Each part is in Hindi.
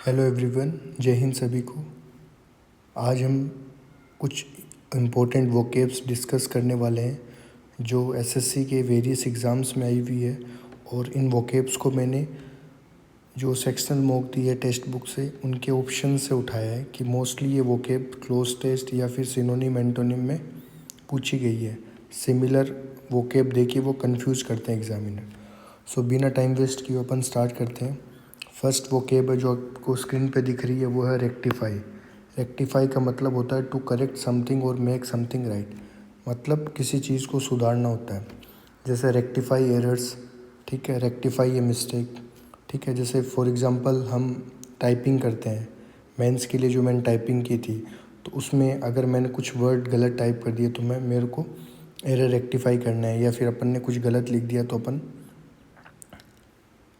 हेलो एवरीवन, जय हिंद सभी को। आज हम कुछ इम्पोर्टेंट वोकेब्स डिस्कस करने वाले हैं जो एसएससी के वेरियस एग्ज़ाम्स में आई हुई है। और इन वोकेब्स को मैंने जो सेक्शनल मॉक दी है टेक्स्ट बुक से उनके ऑप्शन से उठाया है कि मोस्टली ये वोकेब क्लोज टेस्ट या फिर सिनोनिम एंटोनिम में पूछी गई है। सिमिलर वोकेब देखिए वो कंफ्यूज करते हैं एग्जामिनर। सो बिना टाइम वेस्ट किए अपन स्टार्ट करते हैं। फर्स्ट वोकेब है जो आपको स्क्रीन पे दिख रही है, वो है रेक्टिफाई। रेक्टिफाई का मतलब होता है टू करेक्ट समथिंग और मेक समथिंग राइट, मतलब किसी चीज़ को सुधारना होता है। जैसे रेक्टिफाई एरर्स, ठीक है, रेक्टिफाई ए मिस्टेक, ठीक है। जैसे फॉर एग्ज़ाम्पल हम टाइपिंग करते हैं, मेंस के लिए जो मैंने टाइपिंग की थी तो उसमें अगर मैंने कुछ वर्ड गलत टाइप कर दिए तो मेरे को एरर रेक्टिफाई करना है, या फिर अपन ने कुछ गलत लिख दिया तो अपन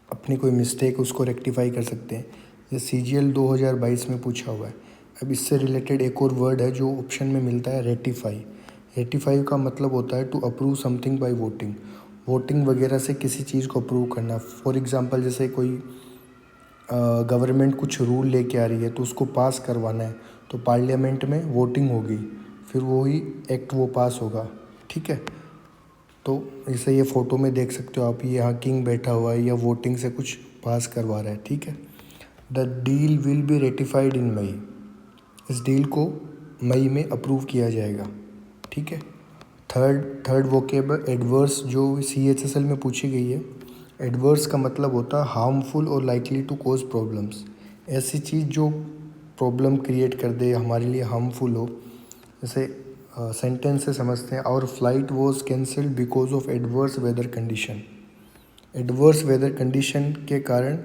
अपनी कोई मिस्टेक उसको रेक्टिफाई कर सकते हैं। ये CGL 2022 में पूछा हुआ है। अब इससे रिलेटेड एक और वर्ड है जो ऑप्शन में मिलता है, रेटिफाई। रेटिफाई का मतलब होता है to approve something by voting. Voting वगैरह से किसी चीज़ को अप्रूव करना। फॉर एग्ज़ाम्पल जैसे कोई गवर्नमेंट कुछ रूल लेके आ रही है तो उसको पास करवाना है तो पार्लियामेंट में वोटिंग होगी, फिर वही एक्ट वो पास होगा, ठीक है। तो जैसे ये फ़ोटो में देख सकते हो आप, ये यहाँ किंग बैठा हुआ है या वोटिंग से कुछ पास करवा रहा है, ठीक है। The deal will be ratified in May. इस डील को मई में अप्रूव किया जाएगा, ठीक है। थर्ड वोकेब एडवर्स, जो CHSL में पूछी गई है। एडवर्स का मतलब होता है हार्मफुल और लाइकली टू कोज प्रॉब्लम्स। ऐसी चीज़ जो प्रॉब्लम क्रिएट कर दे, हमारे लिए हार्मफुल हो। जैसे सेंटेंस से समझते हैं, our flight was cancelled because of adverse weather condition. Adverse weather condition के कारण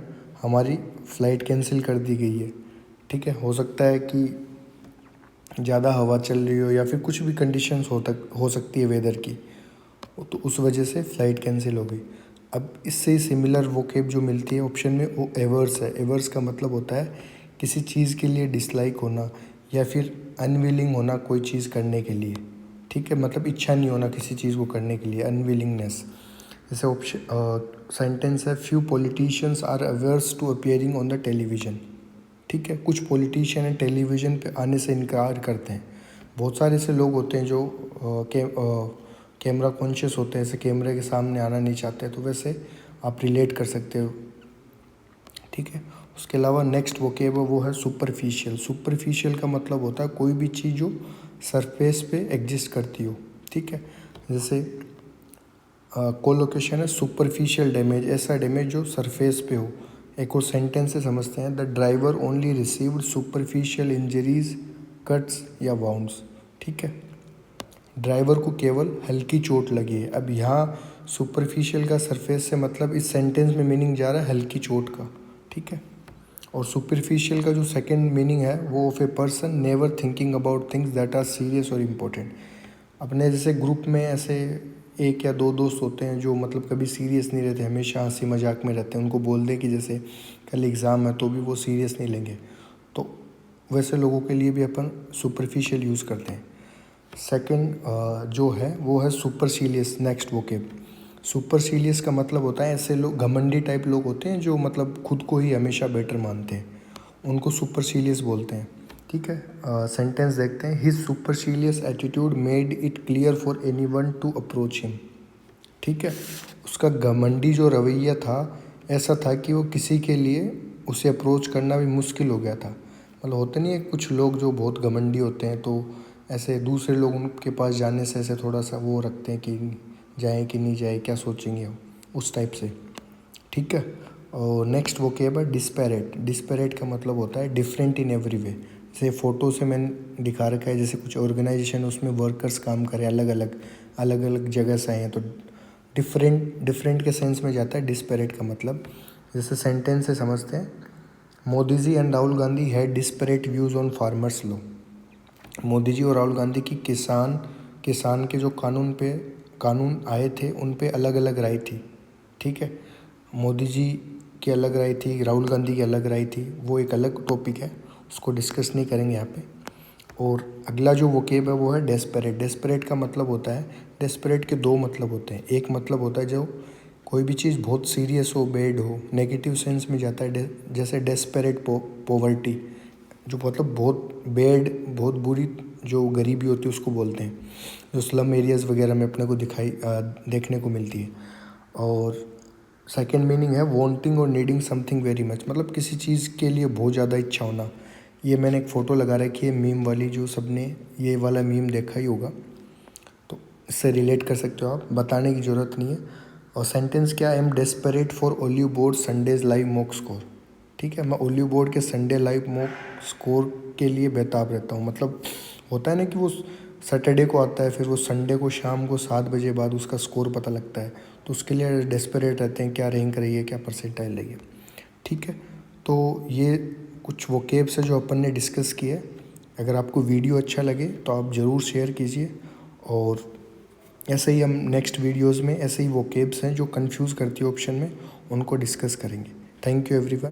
हमारी फ़्लाइट कैंसिल कर दी गई है, ठीक है। हो सकता है कि ज़्यादा हवा चल रही हो या फिर कुछ भी कंडीशंस हो सकती है वेदर की, तो उस वजह से फ़्लाइट कैंसिल हो गई। अब इससे सिमिलर वोकेब जो मिलती है ऑप्शन में, वो एवर्स है। एवर्स का मतलब होता है किसी चीज़ के लिए डिसलाइक होना या फिर अनविलिंग होना कोई चीज़ करने के लिए, ठीक है। मतलब इच्छा नहीं होना किसी चीज़ को करने के लिए, अनविलिंगनेस। जैसे ऑप्शन सेंटेंस है, few politicians are averse to appearing on the television, ठीक है। कुछ पॉलिटिशियन टेलीविज़न पे आने से इनकार करते हैं। बहुत सारे ऐसे लोग होते हैं जो कैमरा कॉन्शियस होते हैं, ऐसे कैमरे के सामने आना नहीं चाहते, तो वैसे आप रिलेट कर सकते हो, ठीक है। उसके अलावा नेक्स्ट वोकेब वो है सुपरफिशियल। सुपरफिशियल का मतलब होता है कोई भी चीज़ जो सरफेस पे एग्जिस्ट करती हो, ठीक है। जैसे कोलोकेशन है सुपरफिशियल डैमेज, ऐसा डैमेज जो सरफेस पे हो। एक और सेंटेंस से समझते हैं, the driver only received superficial injuries, cuts या वाउंड्स, ठीक है। ड्राइवर को केवल हल्की चोट लगी है। अब यहाँ सुपरफिशियल का सरफेस से मतलब इस सेंटेंस में मीनिंग जा रहा है हल्की चोट का, ठीक है। और सुपरफिशियल का जो सेकंड मीनिंग है वो of a person never thinking about things that are serious और इम्पोर्टेंट। अपने जैसे ग्रुप में ऐसे एक या दो दोस्त होते हैं जो मतलब कभी सीरियस नहीं रहते, हमेशा हंसी मजाक में रहते हैं। उनको बोल दे कि जैसे कल एग्ज़ाम है तो भी वो सीरियस नहीं लेंगे, तो वैसे लोगों के लिए भी अपन सुपरफिशियल यूज़ करते हैं। सेकंड जो है वो है सुपरसीलियस। नेक्स्ट वोकेब सुपरसीलियस का मतलब होता है ऐसे लोग, घमंडी टाइप लोग होते हैं जो मतलब खुद को ही हमेशा बेटर मानते हैं, उनको सुपरसीलियस बोलते हैं, ठीक है। सेंटेंस देखते हैं, his supercilious attitude made it clear for anyone to approach him, ठीक है। उसका घमंडी जो रवैया था ऐसा था कि वो किसी के लिए उसे अप्रोच करना भी मुश्किल हो गया था। मतलब होते नहीं है कुछ लोग जो बहुत घमंडी होते हैं, तो ऐसे दूसरे लोग उनके पास जाने से ऐसे थोड़ा सा वो रखते हैं कि जाए कि नहीं जाए, क्या सोचेंगे, उस टाइप से, ठीक है। और नेक्स्ट वोकेब है डिस्पैरेट। डिस्पैरेट का मतलब होता है डिफरेंट इन एवरी वे। जैसे फ़ोटो से मैंने दिखा रखा है, जैसे कुछ ऑर्गेनाइजेशन उसमें वर्कर्स काम करें, अलग अलग जगह से आए हैं, तो डिफरेंट के सेंस में जाता है डिस्पैरेट का मतलब। जैसे सेंटेंस से समझते हैं, Modi ji and Rahul Gandhi had disparate views on farmers law. Modi ji और राहुल गांधी की किसान के जो कानून आए थे उन पे अलग अलग राय थी, ठीक है। मोदी जी की अलग राय थी, राहुल गांधी की अलग राय थी, वो एक अलग टॉपिक है, उसको डिस्कस नहीं करेंगे यहाँ पे। और अगला जो वोकेब है वो है डेस्परेट। डेस्परेट का मतलब होता है, डेस्परेट के दो मतलब होते हैं। एक मतलब होता है जो कोई भी चीज़ बहुत सीरियस हो, बैड हो, नेगेटिव सेंस में जाता है, जैसे डेस्परेट पॉवर्टी, जो मतलब बहुत बैड, बहुत बुरी जो गरीबी होती है उसको बोलते हैं, जो स्लम एरियाज़ वगैरह में अपने को देखने को मिलती है। और सेकंड मीनिंग है वांटिंग और नीडिंग समथिंग वेरी मच, मतलब किसी चीज़ के लिए बहुत ज़्यादा इच्छा होना। ये मैंने एक फ़ोटो लगा रखी है मीम वाली, जो सबने ये वाला मीम देखा ही होगा, तो इससे रिलेट कर सकते हो आप, बताने की ज़रूरत नहीं है। और सेंटेंस क्या, I am desperate for olive board Sundays live mock score. ठीक है, मैं ओलिव बोर्ड के संडे लाइव मॉक स्कोर के लिए बेताब रहता हूँ। मतलब होता है ना कि वो सैटरडे को आता है, फिर वो संडे को शाम को 7 बजे बाद उसका स्कोर पता लगता है, तो उसके लिए डेस्परेट रहते हैं, क्या रैंक रही है, क्या परसेंटाइल रही है। ठीक है, तो ये कुछ वोकेब्स है जो अपन ने डिस्कस किए। अगर आपको वीडियो अच्छा लगे तो आप ज़रूर शेयर कीजिए, और ऐसे ही हम नेक्स्ट वीडियोस में ऐसे ही वोकेब्स हैं जो कंफ्यूज करती है ऑप्शन में, उनको डिस्कस करेंगे। Thank you everyone.